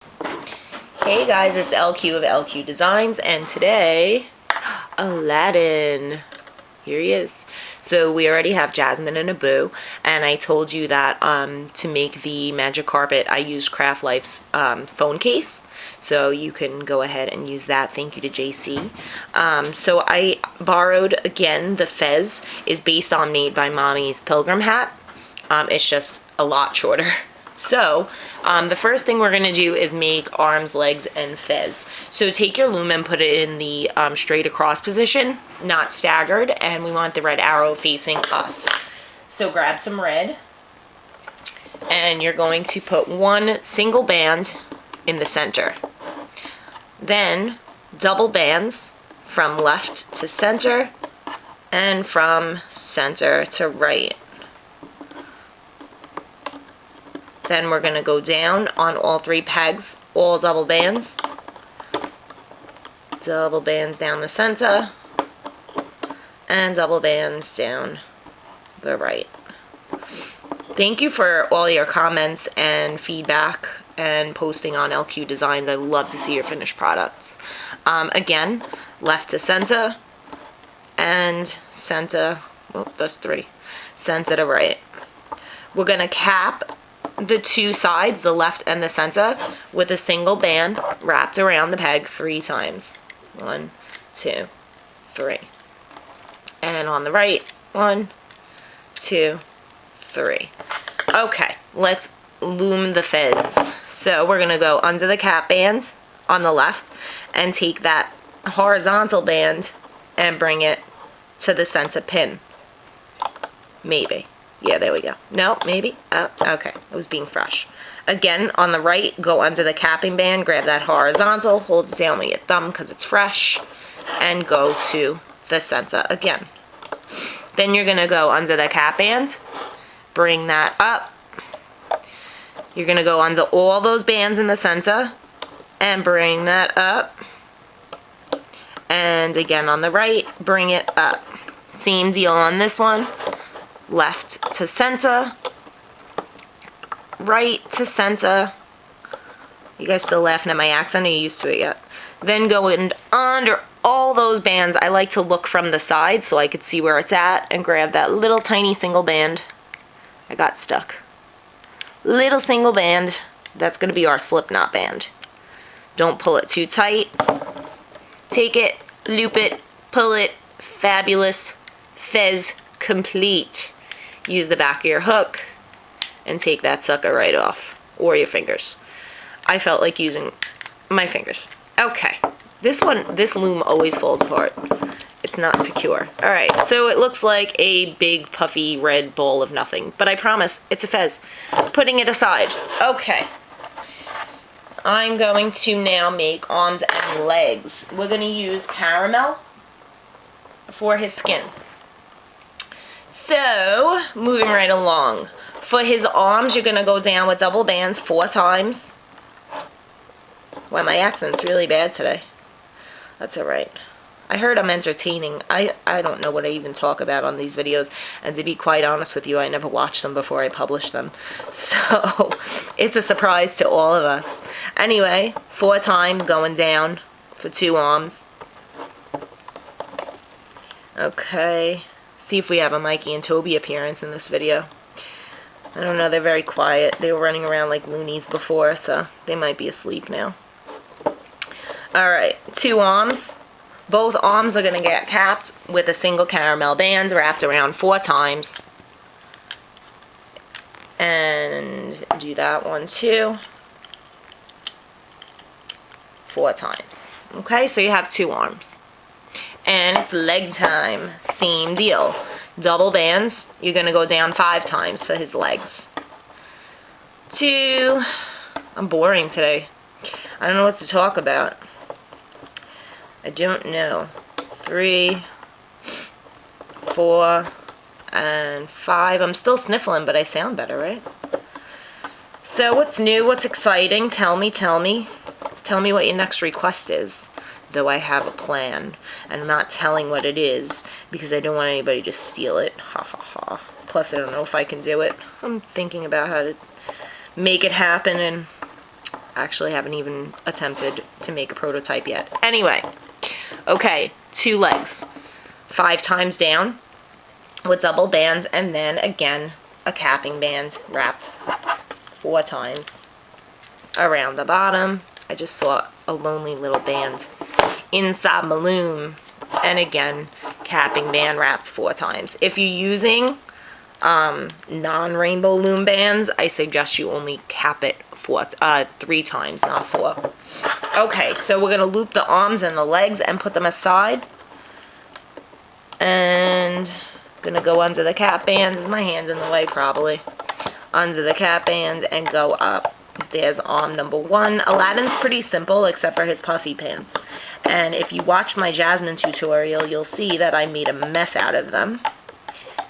Hey guys, it's LQ of LQ Designs, and today, Aladdin. Here he is. So we already have Jasmine and Abu, and I told you that to make the magic carpet, I used Craft Life's phone case. So you can go ahead and use that. Thank you to JC. So I borrowed, again, the fez is based on Made by Mommy's pilgrim hat. It's just a lot shorter. So, the first thing we're going to do is make arms, legs, and fez. So take your loom and put it in the straight across position, not staggered, and we want the red arrow facing us. So grab some red, and you're going to put one single band in the center. Then double bands from left to center and from center to right. Then we're going to go down on all three pegs, all double bands down the center, and double bands down the right. Thank you for all your comments and feedback and posting on LQ Designs. I love to see your finished products. Again, left to center and center, oh, that's three, center to right. We're going to cap the two sides, the left and the center, with a single band wrapped around the peg 3 times. 1, 2, 3. And on the right, 1, 2, 3. Okay, let's loom the fez. So we're gonna go under the cap band on the left and take that horizontal band and bring it to the center pin. Maybe. Yeah, there we go. No, maybe. Oh, okay. I was being fresh. Again, on the right, go under the capping band, grab that horizontal, hold it down with your thumb because it's fresh, and go to the center again. Then you're going to go under the cap band, bring that up. You're going to go under all those bands in the center and bring that up. And again on the right, bring it up. Same deal on this one. Left to center, right to center. You guys still laughing at my accent? Are you used to it yet? Then go in under all those bands. I like to look from the side so I could see where it's at and grab that little tiny single band. I got stuck. Little single band. That's going to be our slip knot band. Don't pull it too tight. Take it, loop it, pull it. Fabulous. Fez complete. Use the back of your hook and take that sucker right off, or your fingers. I felt like using my fingers. Okay, this loom always falls apart. It's not secure. All right, so it looks like a big puffy red ball of nothing, but I promise it's a fez. Putting it aside. Okay, I'm going to now make arms and legs. We're going to use caramel for his skin. So, moving right along. For his arms, you're going to go down with double bands 4 times. Wow, my accent's really bad today. That's alright. I heard I'm entertaining. I don't know what I even talk about on these videos. And to be quite honest with you, I never watched them before I published them. So, it's a surprise to all of us. Anyway, 4 times going down for 2 arms. Okay. See if we have a Mikey and Toby appearance in this video. I don't know, they're very quiet. They were running around like loonies before, so they might be asleep now. Alright, 2 arms. Both arms are going to get capped with a single caramel band wrapped around 4 times. And do that one too. 4 times. Okay, so you have 2 arms. And it's leg time. Same deal. Double bands. You're going to go down 5 times for his legs. 2. I'm boring today. I don't know what to talk about. I don't know. 3, 4, and 5. I'm still sniffling, but I sound better, right? So what's new? What's exciting? Tell me. Tell me what your next request is. Though I have a plan, and I'm not telling what it is because I don't want anybody to steal it. Ha ha ha. Plus, I don't know if I can do it. I'm thinking about how to make it happen, and Actually, I haven't even attempted to make a prototype yet. Anyway, okay, 2 legs. 5 times down with double bands, and then again a capping band wrapped 4 times around the bottom. I just saw a lonely little band inside my loom, and again capping band wrapped 4 times. If you're using non-rainbow loom bands, I suggest you only cap it 3 times, not 4. Okay, so we're gonna loop the arms and the legs and put them aside, and gonna go under the cap bands. Is my hand in the way? Probably. Under the cap band and go up. There's arm number 1. Aladdin's pretty simple except for his puffy pants. And if you watch my Jasmine tutorial, you'll see that I made a mess out of them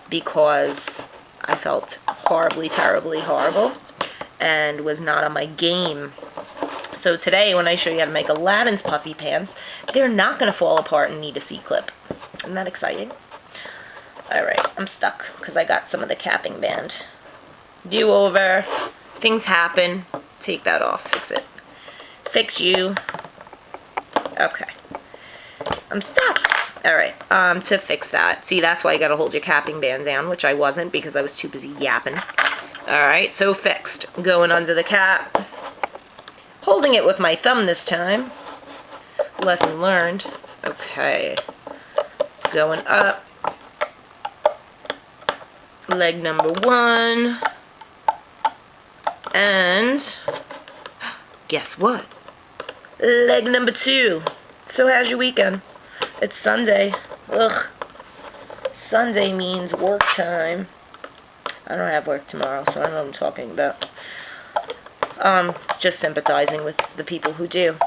because I felt horribly, terribly horrible and was not on my game. So today, when I show you how to make Aladdin's puffy pants, they're not going to fall apart and need a C-clip. Isn't that exciting? Alright, I'm stuck because I got some of the capping band. Do over. Things happen. Take that off. Fix it. Fix you. Okay. I'm stuck. Alright, to fix that. See, that's why you gotta hold your capping band down, which I wasn't because I was too busy yapping. Alright, so fixed. Going under the cap. Holding it with my thumb this time. Lesson learned. Okay. Going up. Leg number 1. And guess what? Leg number 2. So how's your weekend? It's Sunday. Ugh. Sunday means work time. I don't have work tomorrow, so I don't know what I'm talking about. Just sympathizing with the people who do.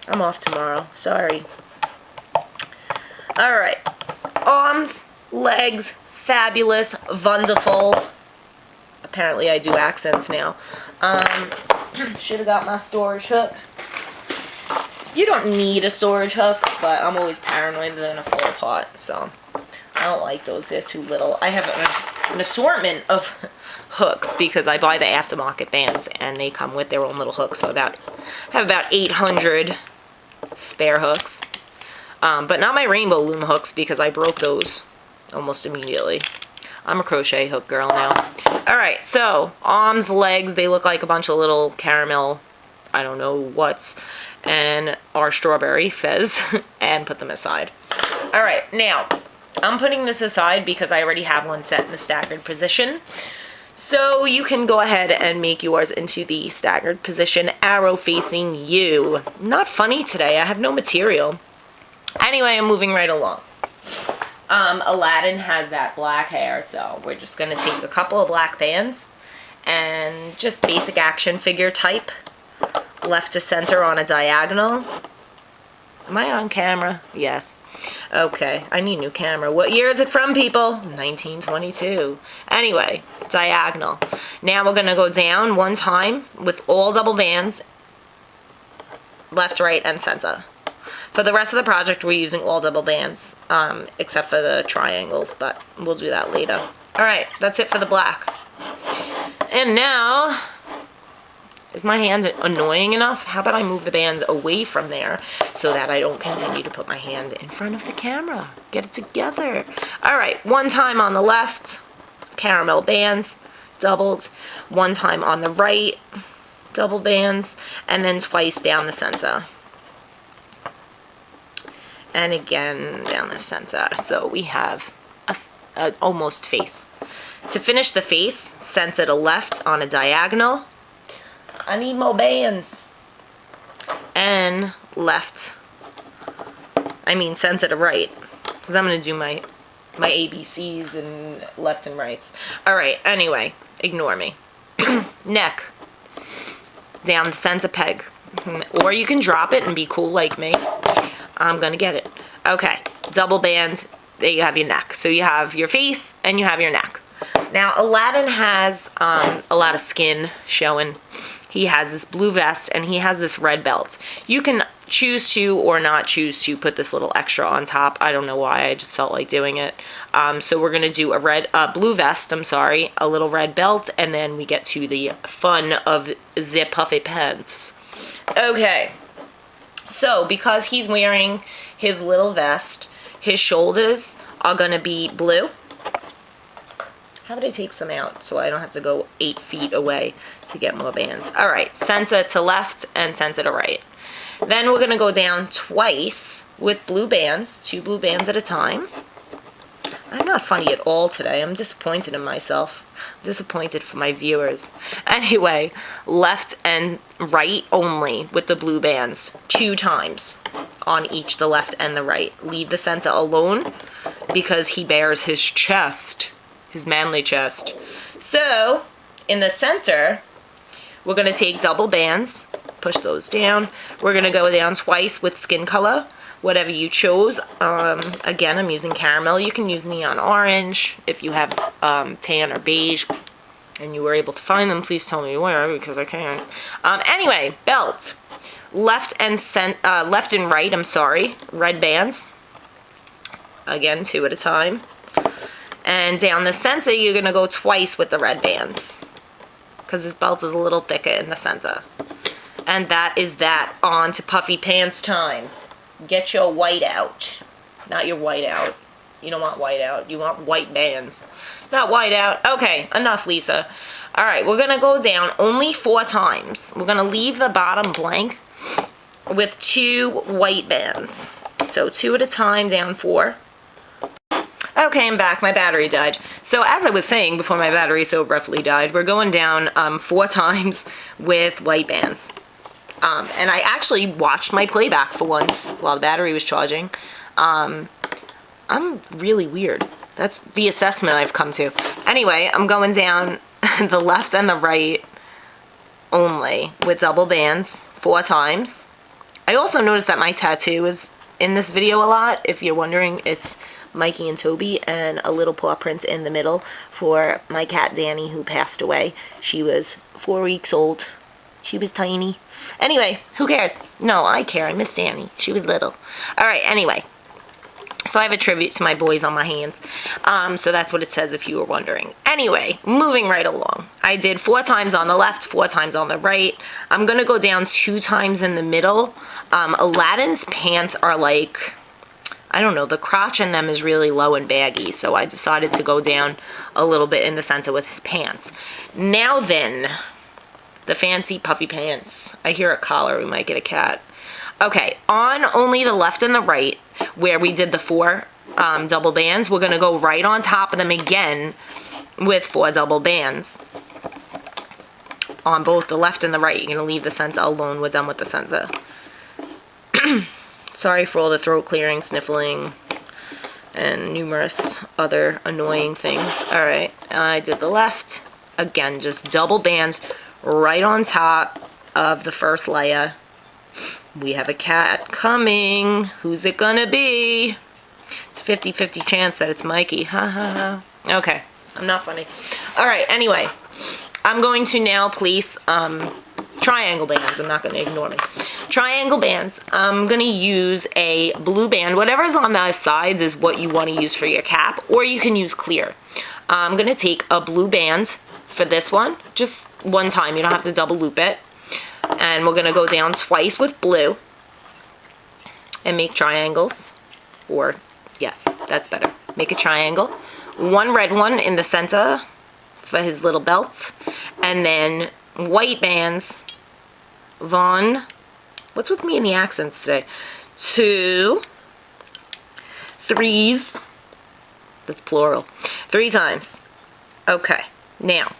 I'm off tomorrow. Sorry. Alright. Arms, legs, fabulous, wonderful. Apparently I do accents now. Should have got my storage hook. You don't need a storage hook, but I'm always paranoid that they're going to fall apart, so I don't like those. They're too little. I have an assortment of hooks because I buy the aftermarket bands, and they come with their own little hooks, so I have about 800 spare hooks. But not my rainbow loom hooks because I broke those almost immediately. I'm a crochet hook girl now. Alright, so arms, legs, they look like a bunch of little caramel, I don't know what's, and our strawberry fizz, and put them aside. Alright, now, I'm putting this aside because I already have one set in the staggered position. So you can go ahead and make yours into the staggered position, arrow facing you. Not funny today, I have no material. Anyway, I'm moving right along. Aladdin has that black hair, so we're just going to take a couple of black bands and just basic action figure type, left to center on a diagonal. Am I on camera? Yes. Okay, I need a new camera. What year is it from, people? 1922. Anyway, diagonal. Now we're going to go down 1 time with all double bands, left, right, and center. For the rest of the project, we're using all double bands, except for the triangles, but we'll do that later. Alright, that's it for the black. And now, is my hand annoying enough? How about I move the bands away from there so that I don't continue to put my hand in front of the camera? Get it together. Alright, 1 time on the left, caramel bands, doubled. 1 time on the right, double bands, and then twice down the center. And again down the center. So we have a almost face. To finish the face, center to left on a diagonal. I need more bands. And left. I mean center to right. Because I'm going to do my ABCs and left and rights. Alright, anyway. Ignore me. Neck. Down the center peg. Or you can drop it and be cool like me. I'm gonna get it. Okay, double band, there you have your neck. So you have your face and you have your neck. Now Aladdin has a lot of skin showing. He has this blue vest and he has this red belt. You can choose to or not choose to put this little extra on top. I don't know why, I just felt like doing it. So we're gonna do a blue vest, a little red belt, and then we get to the fun of the puffy pants. Okay, so because he's wearing his little vest, his shoulders are gonna be blue. How about I take some out so I don't have to go 8 feet away to get more bands? All right, center to left and center to right. Then we're gonna go down twice with blue bands, 2 blue bands at a time. I'm not funny at all today. I'm disappointed in myself. I'm disappointed for my viewers. Anyway, left and right only with the blue bands, 2 times on each the left and the right. Leave the center alone because he bears his chest, his manly chest. So, in the center, we're gonna take double bands, push those down. We're gonna go down twice with skin color, whatever you chose. Again, I'm using caramel. You can use neon orange if you have tan or beige and you were able to find them. Please tell me where, because I can't. Anyway, belt. Left and right, I'm sorry. Red bands. Again, 2 at a time. And down the center, you're gonna go twice with the red bands, because this belt is a little thicker in the center. And that is that. On to puffy pants time. Get your white out. Not your white out. You don't want white out. You want white bands. Not white out. Okay, enough, Lisa. All right, we're going to go down only 4 times. We're going to leave the bottom blank with 2 white bands. So 2 at a time, down 4. Okay, I'm back. My battery died. So as I was saying before my battery so abruptly died, we're going down 4 times with white bands. And I actually watched my playback for once while the battery was charging. I'm really weird. That's the assessment I've come to. Anyway, I'm going down the left and the right only with double bands 4 times. I also noticed that my tattoo is in this video a lot. If you're wondering, it's Mikey and Toby and a little paw print in the middle for my cat Danny, who passed away. She was 4 weeks old. She was tiny. Anyway, who cares? No, I care. I miss Danny. She was little. Alright, anyway. So I have a tribute to my boys on my hands. So that's what it says if you were wondering. Anyway, moving right along. I did 4 times on the left, 4 times on the right. I'm going to go down 2 times in the middle. Aladdin's pants are like, I don't know, the crotch in them is really low and baggy. So I decided to go down a little bit in the center with his pants. Now then, the fancy puffy pants. I hear a collar. We might get a cat. Okay, on only the left and the right, where we did the 4 double bands, we're going to go right on top of them again with 4 double bands. On both the left and the right, you're going to leave the center alone. We're done with the center. Sorry for all the throat clearing, sniffling, and numerous other annoying things. Alright, I did the left. Again, just double bands right on top of the first layer. We have a cat coming. Who's it gonna be? It's a 50-50 chance that it's Mikey. Ha ha ha. Okay, I'm not funny. Alright, anyway. I'm going to now place triangle bands. I'm not going to ignore me. Triangle bands. I'm going to use a blue band. Whatever's on the sides is what you want to use for your cap, or you can use clear. I'm going to take a blue band for this one, just one time. You don't have to double loop it. And we're going to go down twice with blue and make triangles. Or, yes, that's better. Make a triangle. One red one in the center for his little belt. And then white bands. What's with me in the accents today? 2, 3s. That's plural. 3 times. Okay. Now,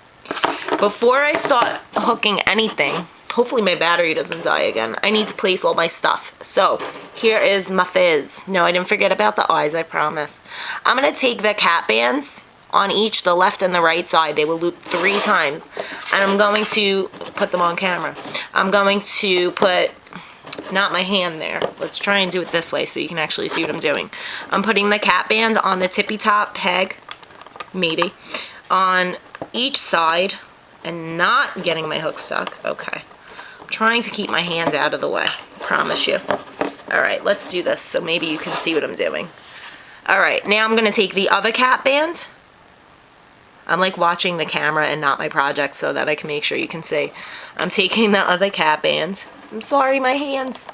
before I start hooking anything, hopefully my battery doesn't die again, I need to place all my stuff. So, here is my fizz. No, I didn't forget about the eyes, I promise. I'm going to take the cat bands on each, the left and the right side. They will loop 3 times. And I'm going to put them on camera. I'm going to put, not my hand there. Let's try and do it this way so you can actually see what I'm doing. I'm putting the cat band on the tippy top peg, maybe, on each side and not getting my hook stuck. Okay. I'm trying to keep my hand out of the way. Promise you. Alright, let's do this so maybe you can see what I'm doing. Alright, now I'm going to take the other cat band. I'm like watching the camera and not my project so that I can make sure you can see. I'm taking the other cat band I'm sorry, my hands.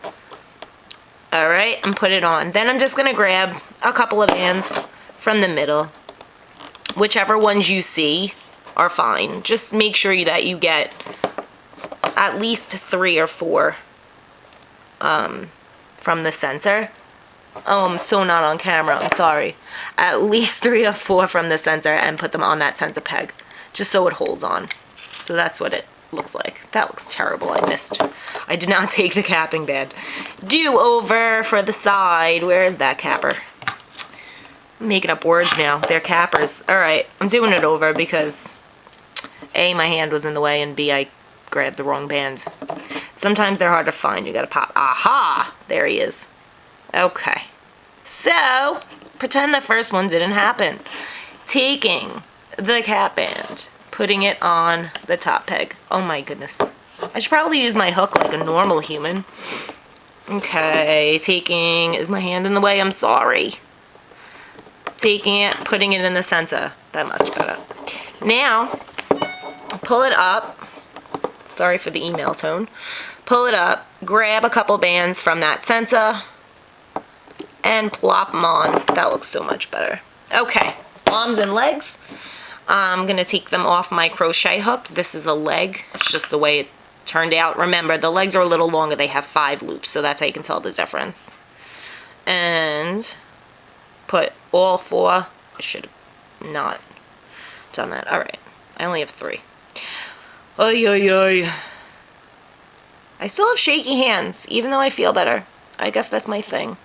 Alright, and put it on. Then I'm just going to grab a couple of bands from the middle. Whichever ones you see are fine. Just make sure that you get at least 3 or 4 from the center. Oh, I'm so not on camera, I'm sorry. At least 3 or 4 from the center and put them on that center peg. Just so it holds on. So that's what it looks like. That looks terrible, I missed. I did not take the capping band. Do over for the side. Where is that capper? I'm making up words now. They're cappers. Alright, I'm doing it over because A, my hand was in the way, and B, I grabbed the wrong band. Sometimes they're hard to find. You gotta pop. Aha! There he is. Okay. So, pretend the first one didn't happen. Taking the cap band, putting it on the top peg. Oh my goodness. I should probably use my hook like a normal human. Okay, taking, is my hand in the way? I'm sorry. Taking it, putting it in the center. That much better. Now, pull it up. Sorry for the email tone. Pull it up, grab a couple bands from that center, and plop them on. That looks so much better. Okay, arms and legs. I'm going to take them off my crochet hook. This is a leg. It's just the way it turned out. Remember, the legs are a little longer. They have 5 loops, so that's how you can tell the difference. And put all 4. I should have not done that. All right. I only have 3. Oy, oy, oy. I still have shaky hands, even though I feel better. I guess that's my thing.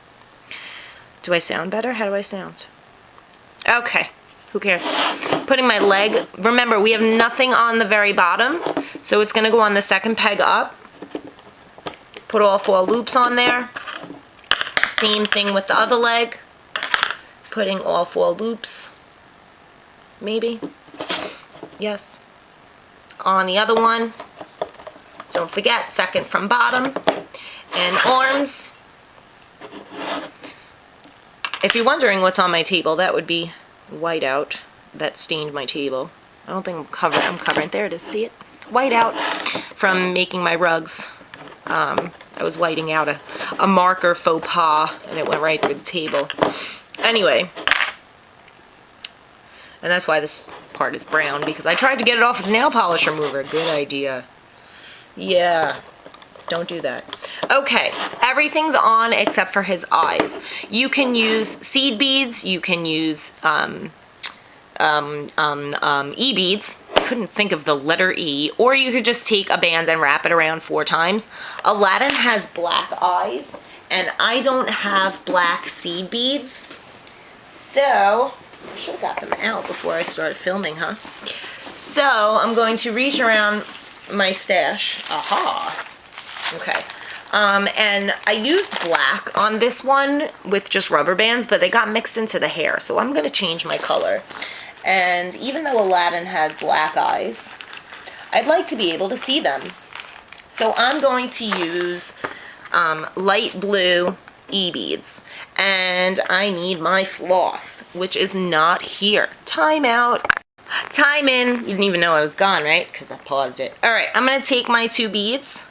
Do I sound better? How do I sound? Okay. Who cares? Putting my leg. Remember, we have nothing on the very bottom, so it's going to go on the second peg up. Put all 4 loops on there. Same thing with the other leg. Putting all 4 loops. Maybe. Yes. On the other one. Don't forget, second from bottom. And arms. If you're wondering what's on my table, that would be whiteout that stained my table. I don't think I'm covering. There it is. See it? Whiteout from making my rugs. I was whiting out a marker faux pas, and it went right through the table. Anyway, and that's why this part is brown, because I tried to get it off with nail polish remover. Good idea. Yeah, don't do that. Okay, everything's on except for his eyes. You can use seed beads. You can use E-beads. Couldn't think of the letter E. Or you could just take a band and wrap it around 4 times. Aladdin has black eyes, and I don't have black seed beads. So, I should have got them out before I started filming, huh? So, I'm going to reach around my stash. Aha! Okay. And I used black on this one with just rubber bands, but they got mixed into the hair, so I'm going to change my color. And even though Aladdin has black eyes, I'd like to be able to see them. So I'm going to use light blue E-beads. And I need my floss, which is not here. Time out. Time in. You didn't even know I was gone, right? Because I paused it. Alright, I'm going to take my 2 beads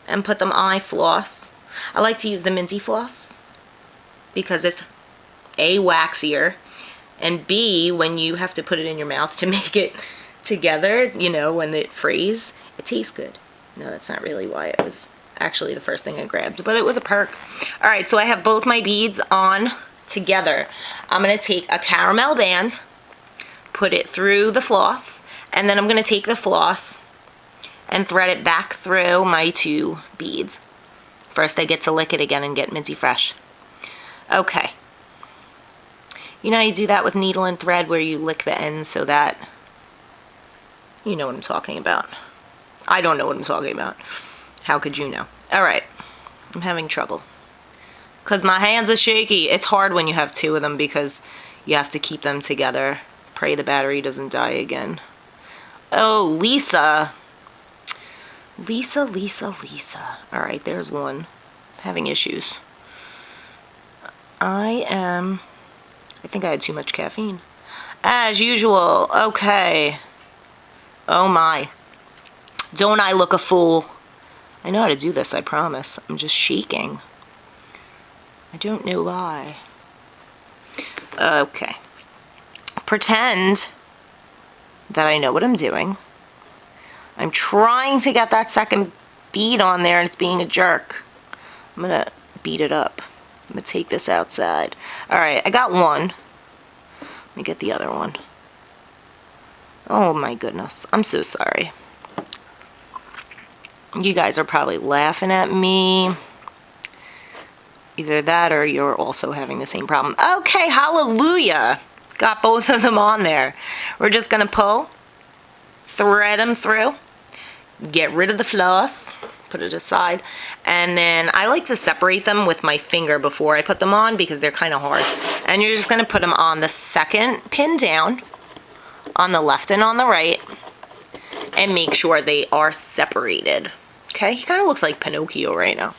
and put them on my floss. I like to use the minty floss because it's A, waxier, and B, when you have to put it in your mouth to make it together, you know, when it frees, it tastes good. No, that's not really why it was actually the first thing I grabbed, but it was a perk. Alright, so I have both my beads on together. I'm going to take a caramel band, put it through the floss, and then I'm going to take the floss and thread it back through my 2 beads. First I get to lick it again and get minty fresh. Okay. You know how you do that with needle and thread where you lick the ends so that... You know what I'm talking about. I don't know what I'm talking about. How could you know? Alright. I'm having trouble. Because my hands are shaky. It's hard when you have 2 of them because you have to keep them together. Pray the battery doesn't die again. Oh, Lisa. Lisa. Alright, there's one. Having issues. I think I had too much caffeine. As usual. Okay. Oh my. Don't I look a fool? I know how to do this, I promise. I'm just shaking. I don't know why. Okay. Pretend that I know what I'm doing. I'm trying to get that second bead on there and it's being a jerk. I'm gonna beat it up. I'm gonna take this outside. Alright, I got one. Let me get the other one. Oh my goodness, I'm so sorry. You guys are probably laughing at me. Either that or you're also having the same problem. Okay, hallelujah. Got both of them on there. We're just gonna pull, thread them through, get rid of the floss, put it aside, and then I like to separate them with my finger before I put them on because they're kind of hard. And you're just gonna put them on the second pin down, on the left and on the right, and make sure they are separated. Okay, he kind of looks like Pinocchio right now.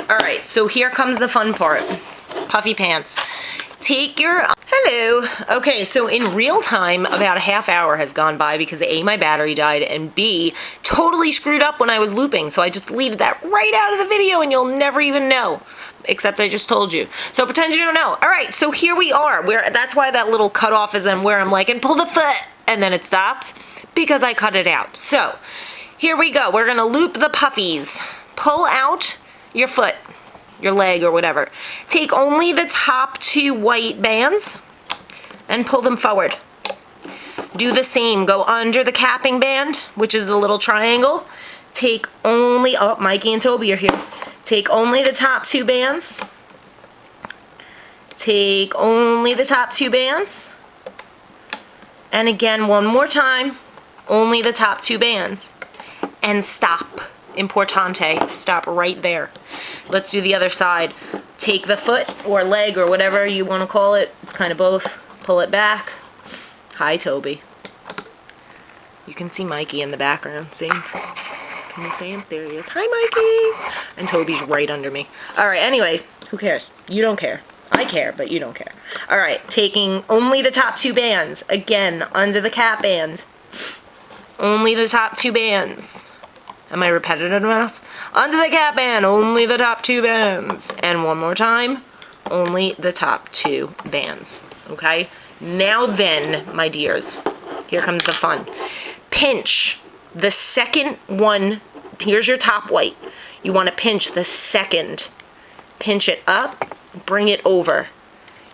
All right, so here comes the fun part. Puffy pants. Take your, hello. Okay, so in real time, about a half hour has gone by because A, my battery died, and B, totally screwed up when I was looping. So I just deleted that right out of the video and you'll never even know. Except I just told you. So pretend you don't know. All right, so here we are. That's why that little cutoff is in where I'm like, and pull the foot, and then it stops because I cut it out. So here we go. We're gonna loop the puffies. Pull out your foot, your leg or whatever. Take only the top two white bands and pull them forward. Do the same. Go under the capping band, which is the little triangle. Take only, oh, Mikey and Toby are here. Take only the top two bands. Take only the top two bands. And again, one more time, only the top two bands. And stop. Importante. Stop right there. Let's do the other side. Take the foot or leg or whatever you want to call it. It's kind of both. Pull it back. Hi, Toby. You can see Mikey in the background. See? Can you see him? There he is. Hi, Mikey. And Toby's right under me. All right, anyway, who cares? You don't care. I care, but you don't care. All right, taking only the top two bands. Again, under the cap band. Only the top two bands. Am I repetitive enough? Under the cap band, only the top two bands. And one more time, only the top two bands. Okay? Now then, my dears, here comes the fun. Pinch the second one. Here's your top white. You want to pinch the second. Pinch it up, bring it over.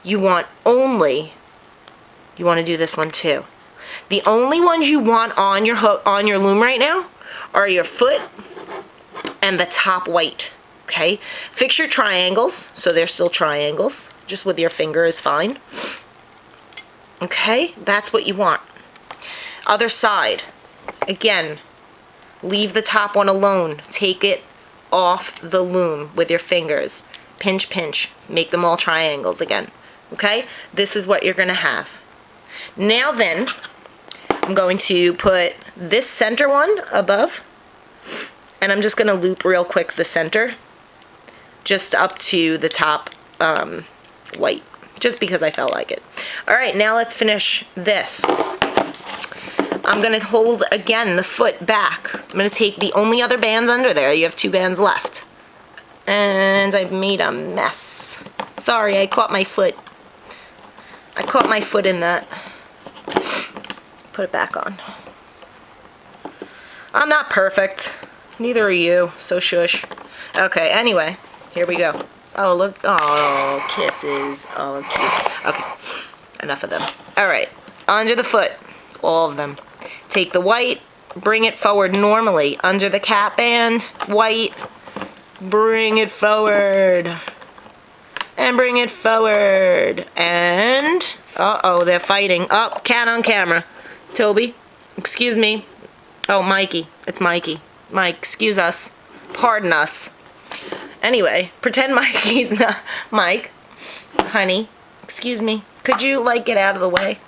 You want to do this one too. The only ones you want on your hook, on your loom right now, are your foot and the top white, okay? Fix your triangles, so they're still triangles. Just with your finger is fine. Okay, that's what you want. Other side. Again, leave the top one alone. Take it off the loom with your fingers. Pinch, pinch. Make them all triangles again. Okay? This is what you're going to have. Now then, I'm going to put this center one above, and I'm just going to loop real quick the center, just up to the top white, just because I felt like it. All right, now let's finish this. I'm going to hold, again, the foot back. I'm going to take the only other bands under there. You have two bands left. And I've made a mess. Sorry, I caught my foot. I caught my foot in that. Put it back on. I'm not perfect. Neither are you, so shush. Okay, anyway, here we go. Oh, look. Oh, kisses. Oh, cute. Okay, enough of them. All right, under the foot, all of them. Take the white, bring it forward normally. Under the cap band, white, bring it forward. And bring it forward. And, uh-oh, they're fighting. Oh, cat on camera. Toby, excuse me. Oh, Mikey. It's Mikey. Mike, excuse us. Pardon us. Anyway, pretend Mikey's not... Mike, honey, excuse me. Could you, like, get out of the way?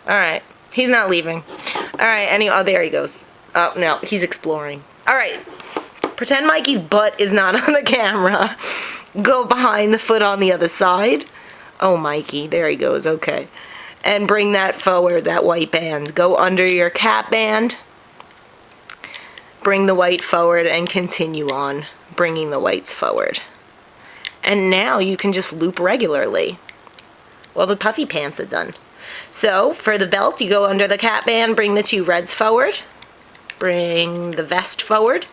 All right. He's not leaving. All right, anyway, oh, there he goes. Oh, no, he's exploring. All right. Pretend Mikey's butt is not on the camera. Go behind the foot on the other side. Oh, Mikey, there he goes. Okay. And bring that forward, that white band. Go under your cap band. bring the white forward, and continue on bringing the whites forward. And now you can just loop regularly. Well, the puffy pants are done. So for the belt, you go under the cap band, bring the 2 reds forward, bring the vest forward,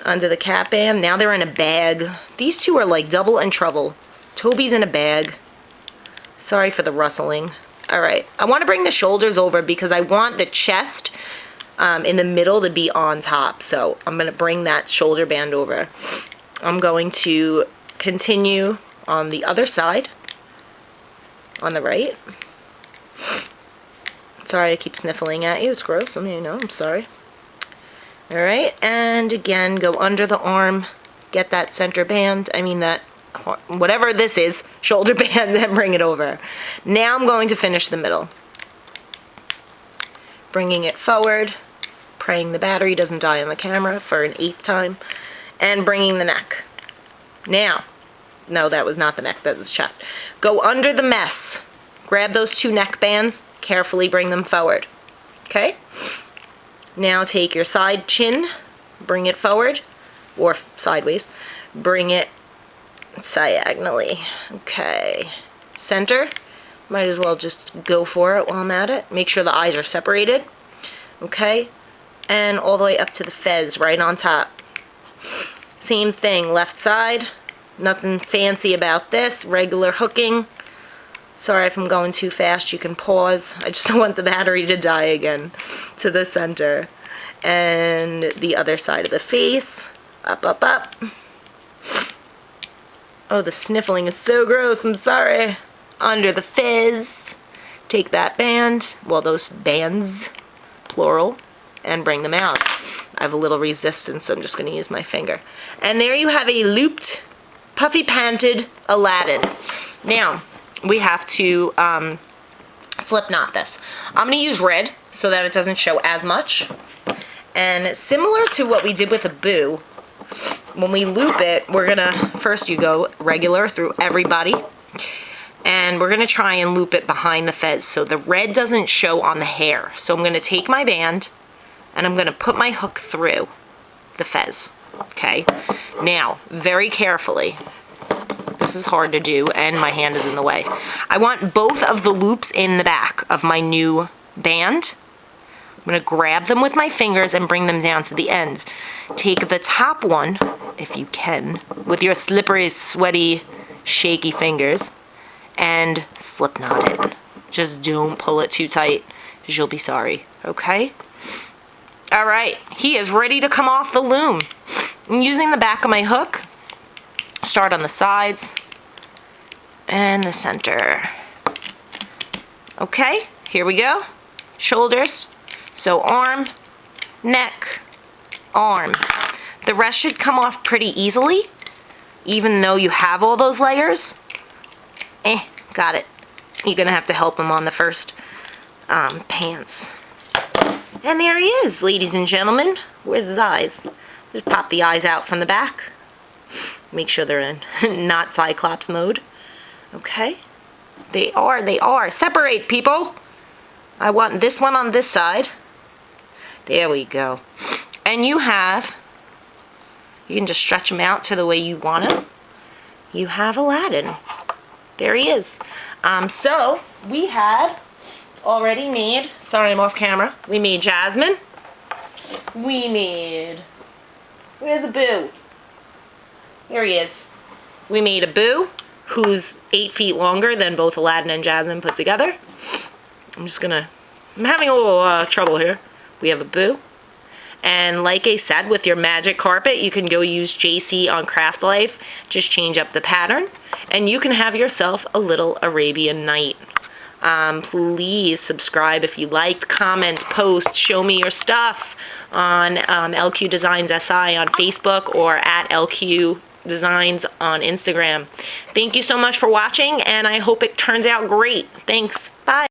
under the cap band. Now they're in a bag. These 2 are like double and trouble. Toby's in a bag. Sorry for the rustling. All right, I want to bring the shoulders over because I want the chest in the middle to be on top. So I'm going to bring that shoulder band over. I'm going to continue on the other side, on the right. Sorry, I keep sniffling at you. It's gross. I mean, you know, I'm sorry. All right, and again, go under the arm, get that center band, that, whatever this is, shoulder band, and bring it over. Now I'm going to finish the middle. Bringing it forward, praying the battery doesn't die on the camera for an 8th time, and bringing the neck. Now, no, that was not the neck, that was chest. Go under the mess, grab those 2 neck bands, carefully bring them forward, okay? Now take your side chin, bring it forward, or sideways, bring it diagonally. Okay, center, might as well just go for it while I'm at it. Make sure the eyes are separated, okay? And all the way up to the fez, right on top. Same thing, left side, nothing fancy about this, regular hooking. Sorry if I'm going too fast, you can pause. I just don't want the battery to die again. To the center. And the other side of the face. Up, up, up. Oh, the sniffling is so gross, I'm sorry. Under the fizz. Take that band, well, those bands, plural, and bring them out. I have a little resistance, so I'm just going to use my finger. And there you have a looped, puffy panted Aladdin. Now, we have to slip knot this. I'm going to use red so that it doesn't show as much. And similar to what we did with a boo, when we loop it, we're going to, first you go regular through everybody. And we're going to try and loop it behind the fez so the red doesn't show on the hair. So I'm going to take my band and I'm going to put my hook through the fez. Okay? Now, very carefully. This is hard to do, and my hand is in the way. I want both of the loops in the back of my new band. I'm going to grab them with my fingers and bring them down to the end. Take the top one, if you can, with your slippery, sweaty, shaky fingers, and slip knot it. Just don't pull it too tight, because you'll be sorry, okay? All right, he is ready to come off the loom. I'm using the back of my hook. Start on the sides and the center. Okay, here we go. Shoulders. So arm, neck, arm. The rest should come off pretty easily, even though you have all those layers. Got it. You're gonna have to help him on the first pants. And there he is, ladies and gentlemen. Where's his eyes? Just pop the eyes out from the back. Make sure they're in not Cyclops mode. Okay. They are. Separate, people. I want this one on this side. There we go. And you can just stretch them out to the way you want them. You have Aladdin. There he is. So we had already made, sorry I'm off camera, we made Jasmine. We made, where's a Boo? Here he is. We made a Boo who's 8 feet longer than both Aladdin and Jasmine put together. I'm having a little trouble here. We have a Boo. And like I said, with your magic carpet, you can go use JC on Craft Life. Just change up the pattern. And you can have yourself a little Arabian Night. Please subscribe if you liked, comment, post, show me your stuff on LQ Designs SI on Facebook or at LQ Designs on Instagram. Thank you so much for watching, and I hope it turns out great. Thanks. Bye.